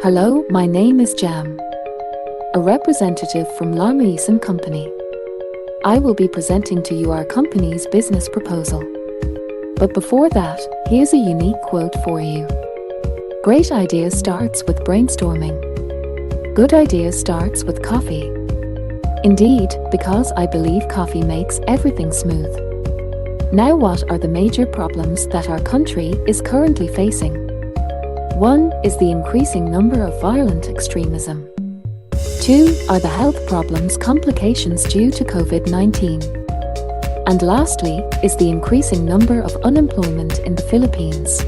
Hello, my name is Jam, a representative from Maison Company. I will be presenting to you our company's business proposal. But before that, here's a unique quote for you. Great idea starts with brainstorming. Good idea starts with coffee. Indeed, because I believe coffee makes everything smooth. Now, what are the major problems that our country is currently facing? One is the increasing number of violent extremism. Two are the health problems complications due to COVID-19. And lastly is the increasing number of unemployment in the Philippines.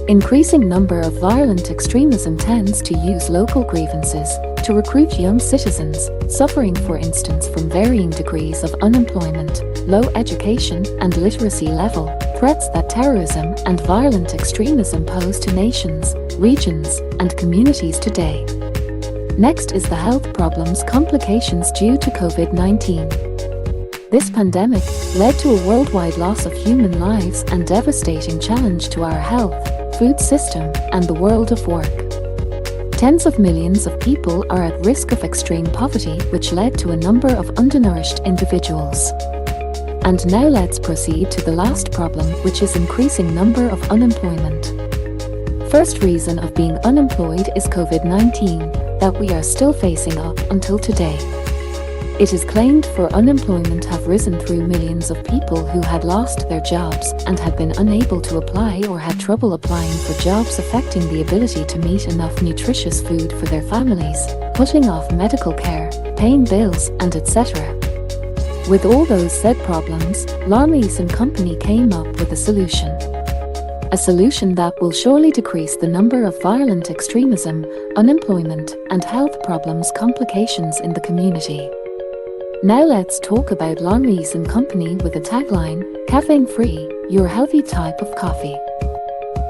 Increasing number of violent extremism tends to use local grievances to recruit young citizens, suffering for instance from varying degrees of unemployment, low education and literacy level, threats that terrorism and violent extremism pose to nations, regions, and communities today. Next is the health problems complications due to COVID-19. This pandemic led to a worldwide loss of human lives and devastating challenge to our health, food system, and the world of work. Tens of millions of people are at risk of extreme poverty, which led to a number of undernourished individuals. And now let's proceed to the last problem, which is increasing number of unemployment. First reason of being unemployed is COVID-19, that we are still facing up until today. It is claimed for unemployment have risen through millions of people who had lost their jobs and had been unable to apply or had trouble applying for jobs, affecting the ability to meet enough nutritious food for their families, putting off medical care, paying bills, and etc. With all those said problems, Maison Company came up with a solution. A solution that will surely decrease the number of violent extremism, unemployment, and health problems complications in the community. Now let's talk about Maison Company with a tagline, Caffeine-free, your healthy type of coffee.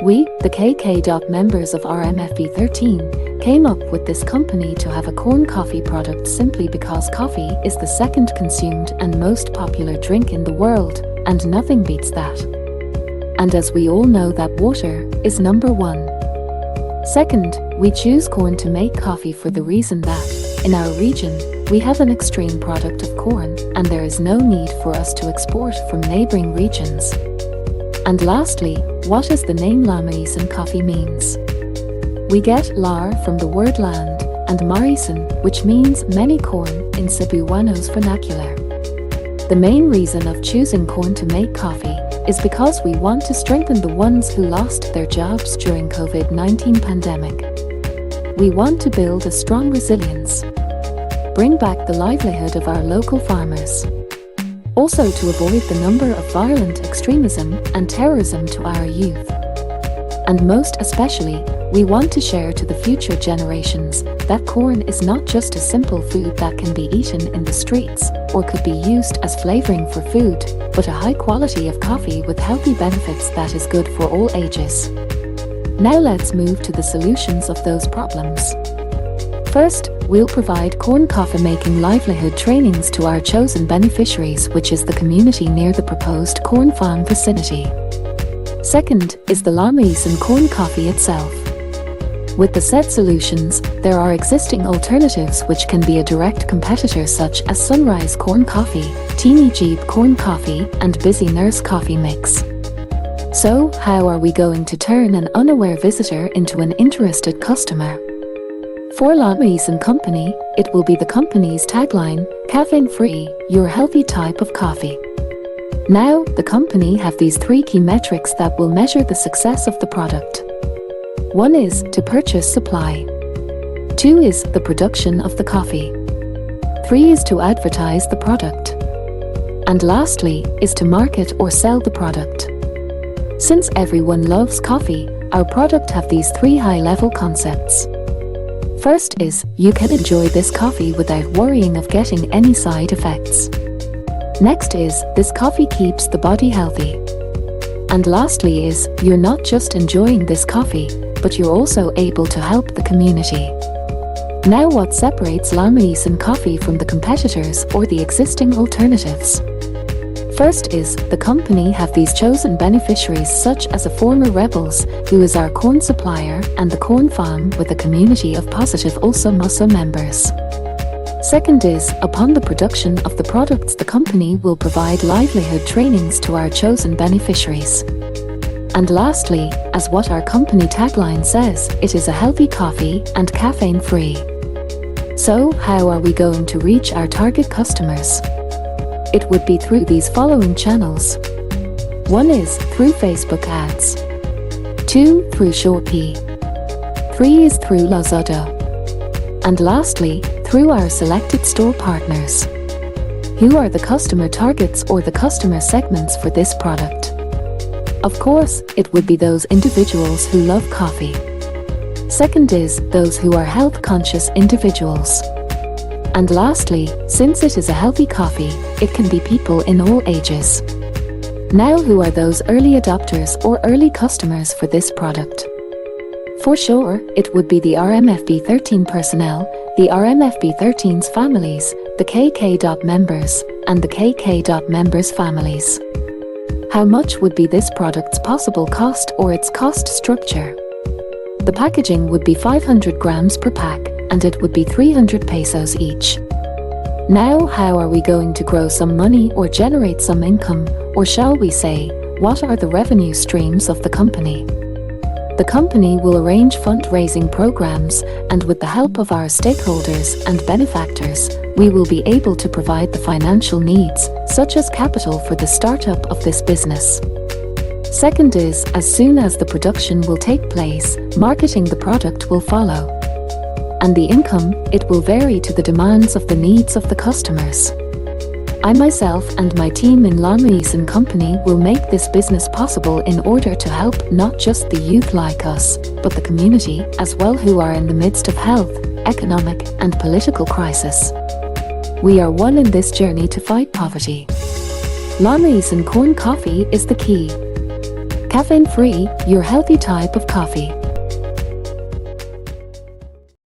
We, the KKDAT members of RMFB 13, came up with this company to have a corn coffee product simply because coffee is the second consumed and most popular drink in the world, and nothing beats that. And as we all know that water is number one. Second, we choose corn to make coffee for the reason that, in our region, we have an extreme product of corn, and there is no need for us to export from neighboring regions. And lastly, what is the name Maison Coffee means? We get lar from the word land, and Maison, which means many corn in Cebuano's vernacular. The main reason of choosing corn to make coffee is because we want to strengthen the ones who lost their jobs during COVID-19 pandemic. We want to build a strong resilience, bring back the livelihood of our local farmers. Also to avoid the number of violent extremism and terrorism to our youth. And most especially, we want to share to the future generations that corn is not just a simple food that can be eaten in the streets or could be used as flavoring for food, but a high quality of coffee with healthy benefits that is good for all ages. Now let's move to the solutions of those problems. First, we'll provide corn coffee making livelihood trainings to our chosen beneficiaries, which is the community near the proposed corn farm vicinity. Second is the Maison corn coffee itself. With the said solutions, there are existing alternatives which can be a direct competitor such as Sunrise corn coffee, Teeny Jeep corn coffee, and Busy Nurse coffee mix. So, how are we going to turn an unaware visitor into an interested customer? For Maison Company, it will be the company's tagline, Caffeine-free, your healthy type of coffee. Now, the company have these three key metrics that will measure the success of the product. One is to purchase supply. Two is the production of the coffee. Three is to advertise the product. And lastly is to market or sell the product. Since everyone loves coffee, our product have these three high-level concepts. First is, you can enjoy this coffee without worrying of getting any side effects. Next is, this coffee keeps the body healthy. And lastly is, you're not just enjoying this coffee, but you're also able to help the community. Now what separates Maison coffee from the competitors or the existing alternatives? First is, the company have these chosen beneficiaries such as a former rebels, who is our corn supplier, and the corn farm with a community of positive also Maison members. Second is, upon the production of the products, the company will provide livelihood trainings to our chosen beneficiaries. And lastly, as what our company tagline says, it is a healthy coffee and caffeine-free. So, how are we going to reach our target customers? It would be through these following channels. 1 is through Facebook ads. 2 through Shopee. 3 is through Lazada. And lastly, through our selected store partners. Who are the customer targets or the customer segments for this product? Of course, it would be those individuals who love coffee. Second is those who are health-conscious individuals. And lastly, since it is a healthy coffee, it can be people in all ages. Now, who are those early adopters or early customers for this product? For sure, it would be the RMFB 13 personnel, the RMFB 13's families, the KKDAT members, and the KKDAT members' families. How much would be this product's possible cost or its cost structure? The packaging would be 500 grams per pack, and it would be 300 pesos each. Now, how are we going to grow some money or generate some income, or shall we say, what are the revenue streams of the company? The company will arrange fundraising programs, and with the help of our stakeholders and benefactors, we will be able to provide the financial needs, such as capital for the startup of this business. Second is, as soon as the production will take place, marketing the product will follow. And the income, it will vary to the demands of the needs of the customers. I myself and my team in Maison company will make this business possible in order to help not just the youth like us, but the community as well who are in the midst of health, economic and political crisis. We are one in this journey to fight poverty. Maison corn coffee is the key. Caffeine-free, your healthy type of coffee.